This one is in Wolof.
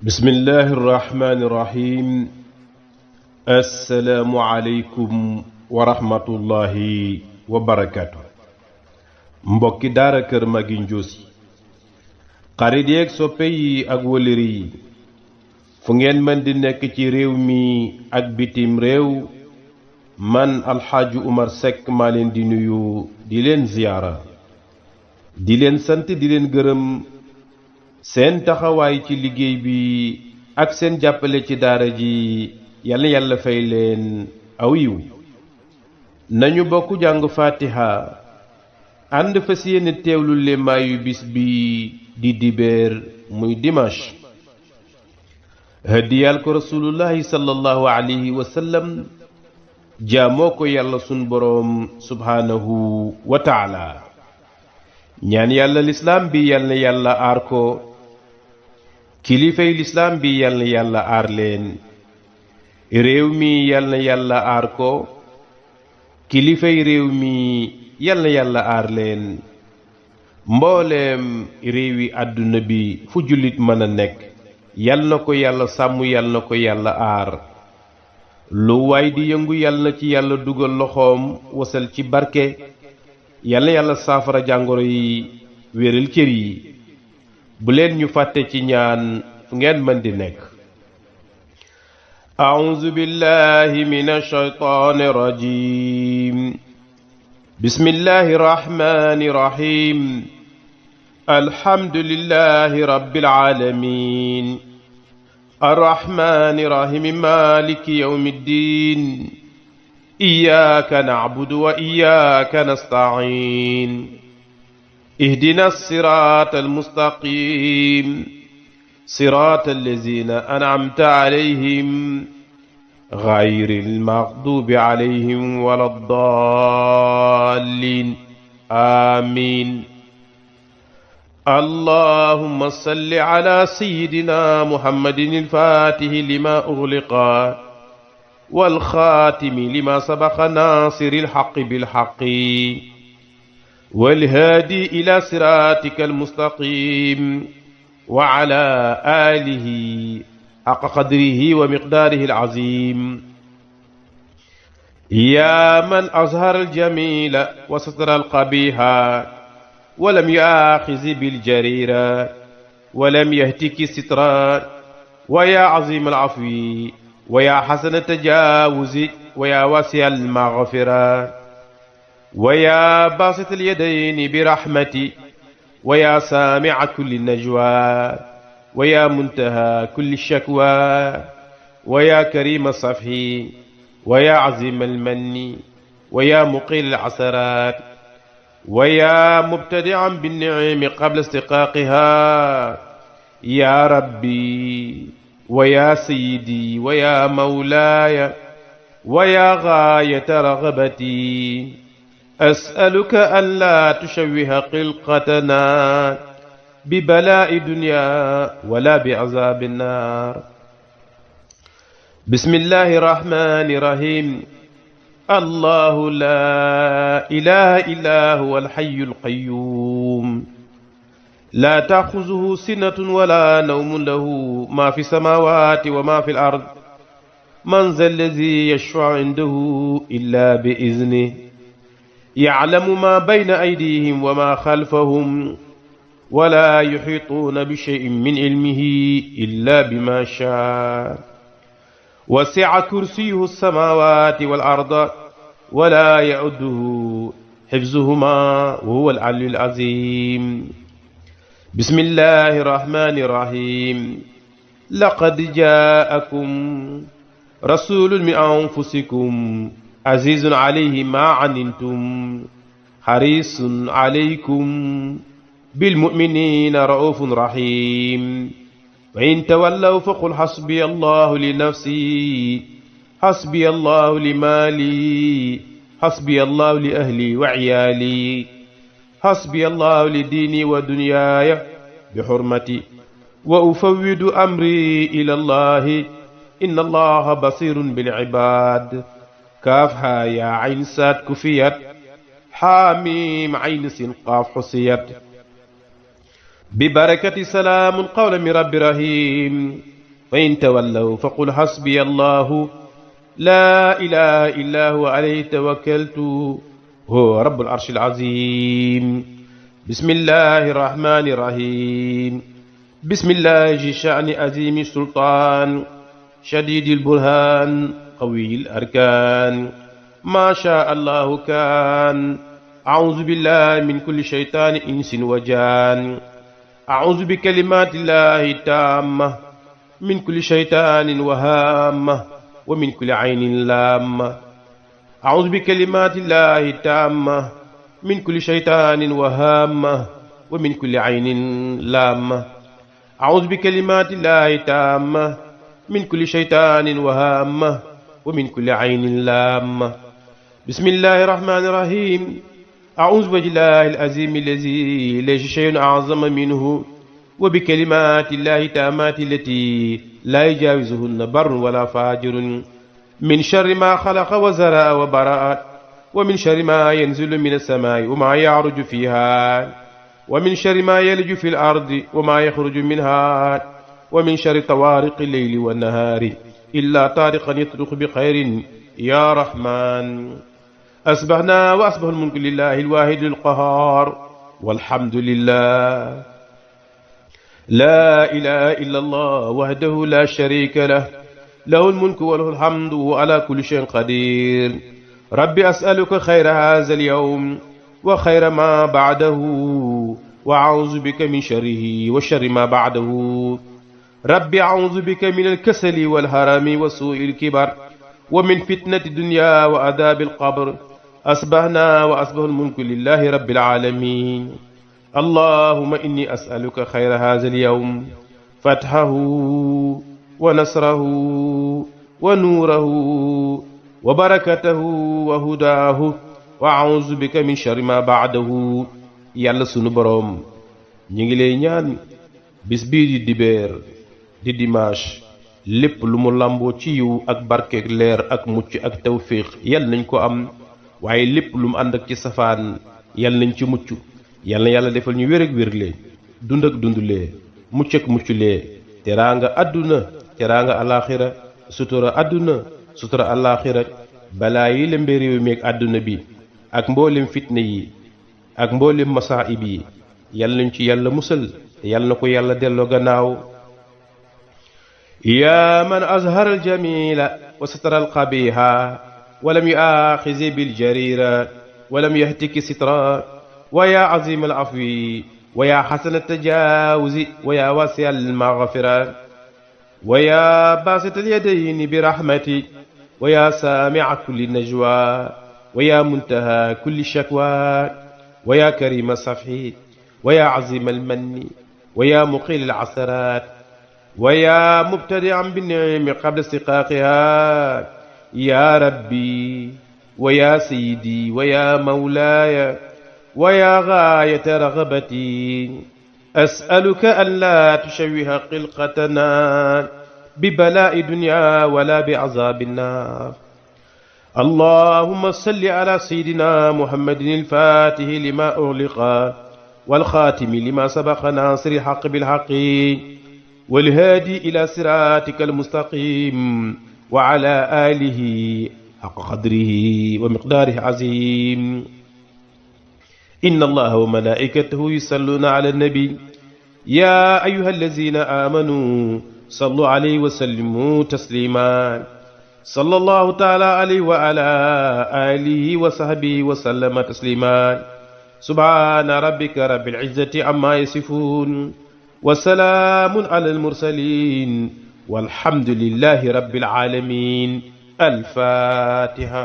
bismillahi irrahmani irrahim assalaamu aleykum wa rahmatullahi wa barakaatu. mbokki daara kër Magui Ndiossi xarit yeeg soppe yi ak wëlëri yi fu ngeen mën di nekk ci réew mi ak bitim réew, man alxaaji Umar Seck maa leen di nuyu, di leen ziyaara, di leen sant, di leen gërëm seen taxawaay ci liggéey bi ak seen jàppale ci daara ji. yàlla yàlla fay leen aw yiw. nañu bokk jàng fatiha ànd fas yéene teewlu lemaayu bis bi di dibeer muy dimanche. hëddiyaal ko rasulullahi sallallahu alayhi wa sallam, jaamoo ko yàlla sun boroom subhaanahu wa taala. ñaan yàlla lislaam bi yàlla yàlla aar ko, kilifay lislaam bi yàlla yàlla aar leen. réew mi yàlla yàlla aar ko, kilifay réew mi yàlla yàlla aar leen. mbooleem réewi àdduna bi fu jullit mën a nekk, yàlla na ko yàlla sàmm, yàlla na ko yàlla aar. lu waay di yëngu yàlla na ci yàlla dugal loxoom, wasal ci barke. yàlla yàlla saafara jàngoro yi, wéral cër yi. bu leen ñu fàtte ci ñaan fu ngeen mën di nekk. أعوذ بالله من الشيطان الرجيم. بسم الله الرحمن الرحيم. الحمد لله رب العالمين، الرحمن الرحيم، مالك يوم الدين. إياك نعبد وإياك نستعين. اهدنا الصراط المستقيم، صراط الذين أنعمت عليهم غير المغضوب عليهم ولا الضالين. آمين. اللهم صل على سيدنا محمد الفاتح لما أغلق والخاتم لما سبق، ناصر الحق بالحق، والهادي إلى صراطك المستقيم، وعلى آله حق قدره ومقداره العظيم. يا من أظهر الجميل وستر القبيح، ولم يآخذ بالجريرة، ولم يهتك الستر، ويا عظيم العفو، ويا حسن التجاوز، ويا واسع المغفرة، ويا باسط اليدين برحمتي، ويا سامع كل النجوى، ويا منتهى كل الشكوى، ويا كريم الصفح، ويا عظيم المن، ويا مقيل العثرات، ويا مبتدعا بالنعم قبل استقاقها. يا ربي ويا سيدي ويا مولاي ويا غاية رغبتي، أسألك أن لا تشوه خلقتنا ببلاء دنيا ولا بعذاب النار. بسم الله الرحمن الرحيم. الله لا إله إلا هو الحي القيوم، لا تأخذه سنة ولا نوم، له ما في السماوات وما في الأرض. من ذا الذي يشفع عنده إلا بإذنه، يعلم ما بين أيديهم وما خلفهم، ولا يحيطون بشيء من علمه إلا بما شاء. وسع كرسيه السماوات والأرض، ولا يؤوده حفظهما، وهو العلي العظيم. بسم الله الرحمن الرحيم. لقد جاءكم رسول من أنفسكم عزيز عليه ما عنتم، حريص عليكم بالمؤمنين رؤوف رحيم. وإن تولوا فقل حسبي الله لنفسي، حسبي الله لمالي، حسبي الله لأهلي وعيالي، حسبي الله لديني ودنياي بحرمتي، وأفوض أمري إلى الله، إن الله بصير بالعباد. كافها يا عين ساد كفيت، حاميم عين سين قاف حصيت. ببركة سلام قولا من رب رحيم. فإن تولوا فقل حسبي الله لا إله إلا هو عليه توكلت هو رب العرش العظيم. بسم الله الرحمن الرحيم. بسم الله ذي الشأن عظيم السلطان شديد البرهان قوي الأركان ما شاء الله كان. أعوذ بالله من كل شيطان إنس وجان. أعوذ بكلمات الله التامة من كل شيطان وهامة ومن كل عين لامة. أعوذ بكلمات الله التامة من كل شيطان وهامة ومن كل عين لامة. أعوذ بكلمات الله التامة من كل شيطان وهامة ومن كل عين لامة. بسم الله الرحمن الرحيم. أعوذ بالله العظيم الذي ليس شيء أعظم منه وبكلمات الله التامات التي لا يجاوزهن بر ولا فاجر من شر ما خلق وزرع وبرأ ومن شر ما ينزل من السماء وما يعرج فيها ومن شر ما يلج في الأرض وما يخرج منها ومن شر طوارق الليل والنهار إلا طارقا يطرق بخير يا رحمن. أصبحنا وأصبح الملك لله الواحد القهار والحمد لله لا إله إلا الله وحده لا شريك له له الملك وله الحمد وعلى كل شيء قدير. ربي أسألك خير هذا اليوم وخير ما بعده وأعوذ بك من شره وشر ما بعده. ربي أعوذ بك من الكسل والهرم وسوء الكبر ومن فتنة الدنيا وعذاب القبر. أصبحنا وأصبح الملك لله رب العالمين. اللهم إني أسألك خير هذا اليوم فتحه ونصره ونوره وبركته وهداه وأعوذ بك من شر ما بعده. yàlla sunu boroom ñi ngi lay ñaan bis bii di dibeer di dimanche lépp lu mu làmboo ci yiw ak barkeek leer ak mucc ak tawfiix yal nañ ko am waaye lépp lu mu ànd ak ci safaan yal nañ ci mucc. yal na yàlla defal ñu wér ak wérlee dund ak dundulee mucc ak mucculee teraanga àdduna teraanga alaaxira sutura àdduna sutura alaaxira balaa yi lembe réew mi ak àdduna bi ak mboolem fitna yi ak mboolem masaa'ib yi yal nañ ci yàlla musal te yal na ko yàlla delloo gannaaw. yaa man azhara aljamila wa satara alqabiha walam yuaaxizi biljarira walam yahtiki sitra wa yaa azima alafwi wa yaa xasana altajawuzi wa yaa wasia almaghfira wa yaa basita alyadayni birahmati wa yaa saamica kulli najwa wa yaa muntaha kulli shakwa wa yaa karima safhi wa yaa azima almanni wa yaa muqil alcasarat wa yaa mubtadian binnicmi qabla istiqaaqiha yaa rabbi wa yaa sayyidi wa yaa mawlaaya wa yaa gaayata ragabati as'aluka an laa tushawwiha xilqatana bibalaa'i dunya wala bi'azaabi nnaar. allahumma salli ala sayyidina muhammadin al-faatihi lima ughliqa wal xaatimi lima sabaqa naasiri al-haqqi bil-haqqi wal haadi ila siraatika al-mustaqim wa ala aalihi haqqa qadrihi wa miqdaarihi al-aziim. inna allaha wa malaa'ikatahu yusalluuna ala an-nabi yaa ayyuha allaziina aamanuu sallu alayhi wa sallimu tasliiman. sallallahu taala alayhi wa ala alihi wa sahbihi wa sallama tasliman. subhaana rabbika rabbil izzati amma yasifuun wa salaamun ala al-mursaliin walhamdulillahi rabbil aalamiin. al-faatiha.